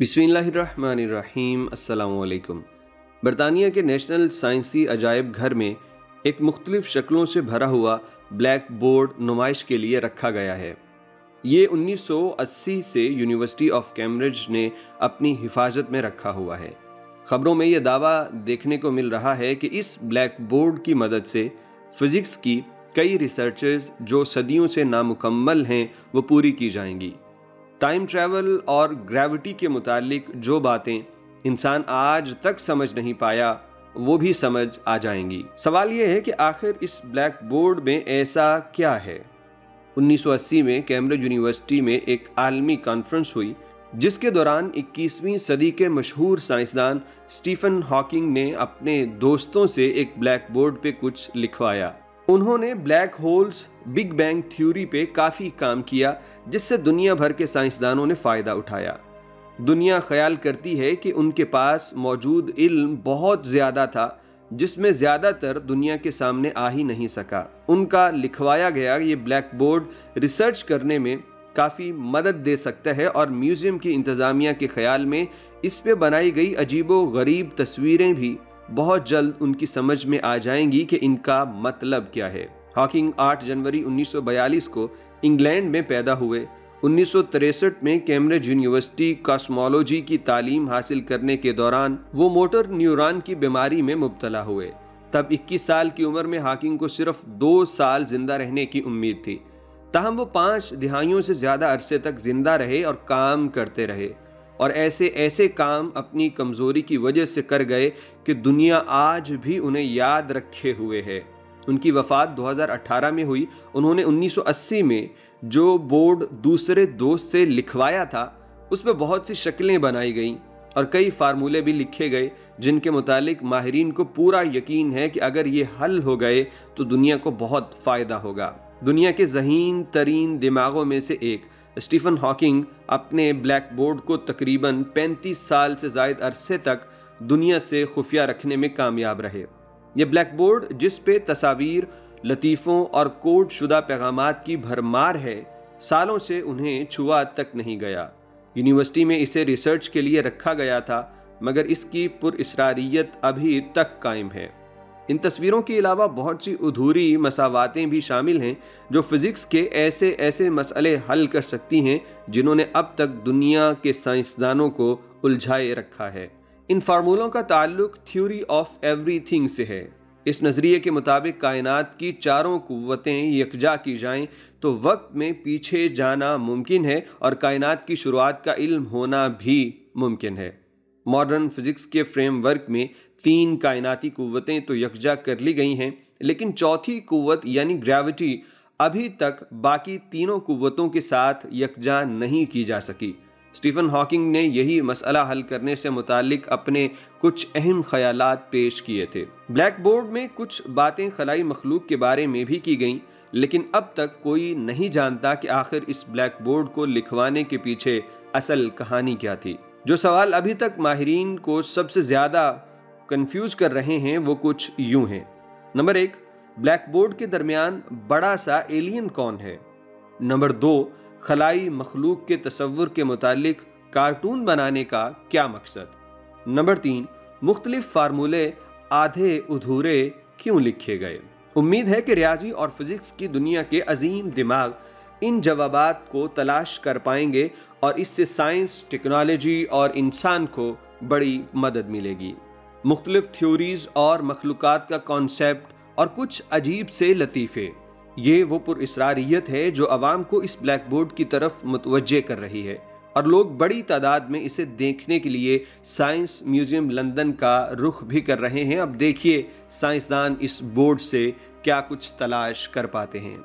बिस्मिल्लाहिर्रहमानिर्रहीम। अस्सलामु अलैकुम। बरतानिया के नेशनल साइंसी अजायब घर में एक मुख्तलिफ शक्लों से भरा हुआ ब्लैक बोर्ड नुमाइश के लिए रखा गया है। ये 1980 से यूनिवर्सिटी ऑफ कैम्ब्रिज ने अपनी हिफाजत में रखा हुआ है। खबरों में यह दावा देखने को मिल रहा है कि इस ब्लैक बोर्ड की मदद से फिजिक्स की कई रिसर्चेस जो सदियों से नामुकम्मल हैं वो पूरी की जाएंगी। टाइम ट्रैवल और ग्रेविटी के मुतालिक जो बातें इंसान आज तक समझ नहीं पाया वो भी समझ आ जाएंगी। सवाल ये है कि आखिर इस ब्लैक बोर्ड में ऐसा क्या है। 1980 में कैम्ब्रिज यूनिवर्सिटी में एक आलमी कॉन्फ्रेंस हुई जिसके दौरान 21वीं सदी के मशहूर साइंसदान स्टीफन हॉकिंग ने अपने दोस्तों से एक ब्लैक बोर्ड पे कुछ लिखवाया। उन्होंने black holes, big bang theory पे काफ़ी काम किया जिससे दुनिया भर के साइंसदानों ने फ़ायदा उठाया। दुनिया ख्याल करती है कि उनके पास मौजूद इल्म बहुत ज़्यादा था जिसमें ज़्यादातर दुनिया के सामने आ ही नहीं सका। उनका लिखवाया गया ये ब्लैक बोर्ड रिसर्च करने में काफ़ी मदद दे सकता है और म्यूज़ियम की इंतज़ामिया के ख्याल में इस पे बनाई गई अजीबो गरीब तस्वीरें भी बहुत जल्द उनकी समझ में आ जाएंगी कि इनका मतलब क्या है। हॉकिंग 8 जनवरी 1942 को इंग्लैंड में पैदा हुए। 1963 में कैम्ब्रिज यूनिवर्सिटी कॉस्मोलॉजी की तालीम हासिल करने के दौरान वो मोटर न्यूरॉन की बीमारी में मुब्तला हुए। तब 21 साल की उम्र में हॉकिंग को सिर्फ 2 साल जिंदा रहने की उम्मीद थी। ताहम वो 5 दिहाइयों से ज़्यादा अरसे तक जिंदा रहे और काम करते रहे और ऐसे काम अपनी कमज़ोरी की वजह से कर गए कि दुनिया आज भी उन्हें याद रखे हुए है। उनकी वफ़ात 2018 में हुई। उन्होंने 1980 में जो बोर्ड दूसरे दोस्त से लिखवाया था उस पर बहुत सी शक्लें बनाई गईं और कई फार्मूले भी लिखे गए जिनके मुतालिक माहिरीन को पूरा यकीन है कि अगर ये हल हो गए तो दुनिया को बहुत फ़ायदा होगा। दुनिया के ज़हीन तरीन दिमागों में से एक स्टीफन हॉकिंग अपने ब्लैक बोर्ड को तकरीबन 35 साल से ज़ायद अरसे तक दुनिया से खुफिया रखने में कामयाब रहे। ये ब्लैक बोर्ड जिस पे तस्वीर, लतीफ़ों और कोड शुदा पैगामात की भरमार है, सालों से उन्हें छुआ तक नहीं गया। यूनिवर्सिटी में इसे रिसर्च के लिए रखा गया था मगर इसकी पुरइसरारियत अभी तक कायम है। इन तस्वीरों के अलावा बहुत सी अधूरी मसावातें भी शामिल हैं जो फिज़िक्स के ऐसे मसले हल कर सकती हैं जिन्होंने अब तक दुनिया के साइंसदानों को उलझाए रखा है। इन फार्मूलों का ताल्लुक थ्योरी ऑफ एवरीथिंग से है। इस नज़रिए के मुताबिक कायनात की चारों कुव्वतें यकजा की जाएं तो वक्त में पीछे जाना मुमकिन है और कायनात की शुरुआत का इल्म होना भी मुमकिन है। मॉडर्न फिज़िक्स के फ्रेमवर्क में 3 कायनाती कुव्वतें तो यकजा कर ली गई हैं लेकिन चौथी कुव्वत यानी ग्रेविटी अभी तक बाकी तीनों कुव्वतों के साथ यकजा नहीं की जा सकी। स्टीफन हॉकिंग ने यही मसला हल करने से मुतालिक अपने कुछ अहम ख्यालात पेश किए थे। ब्लैक बोर्ड में कुछ बातें खलाई मखलूक के बारे में भी की गईं लेकिन अब तक कोई नहीं जानता कि आखिर इस ब्लैक बोर्ड को लिखवाने के पीछे असल कहानी क्या थी। जो सवाल अभी तक माहिरीन को सबसे ज़्यादा कंफ्यूज कर रहे हैं वो कुछ यूं हैं। नंबर 1, ब्लैक बोर्ड के दरमियान बड़ा सा एलियन कौन है। नंबर 2, खलाई मखलूक के तसव्वुर के मुतालिक कार्टून बनाने का क्या मकसद। नंबर 3, मुख्तलिफ फार्मूले आधे अधूरे क्यों लिखे गए। उम्मीद है कि रियाजी और फिजिक्स की दुनिया के अजीम दिमाग इन जवाबात को तलाश कर पाएंगे और इससे साइंस, टेक्नोलॉजी और इंसान को बड़ी मदद मिलेगी। मुख्तलिफ थ्योरीज और मखलूक़ात का कॉन्सेप्ट और कुछ अजीब से लतीफ़े, ये वो पुरइसरारियत है जो अवाम को इस ब्लैक बोर्ड की तरफ मुतवज्जे कर रही है और लोग बड़ी तादाद में इसे देखने के लिए साइंस म्यूज़ियम लंदन का रुख भी कर रहे हैं। अब देखिए साइंसदान इस बोर्ड से क्या कुछ तलाश कर पाते हैं।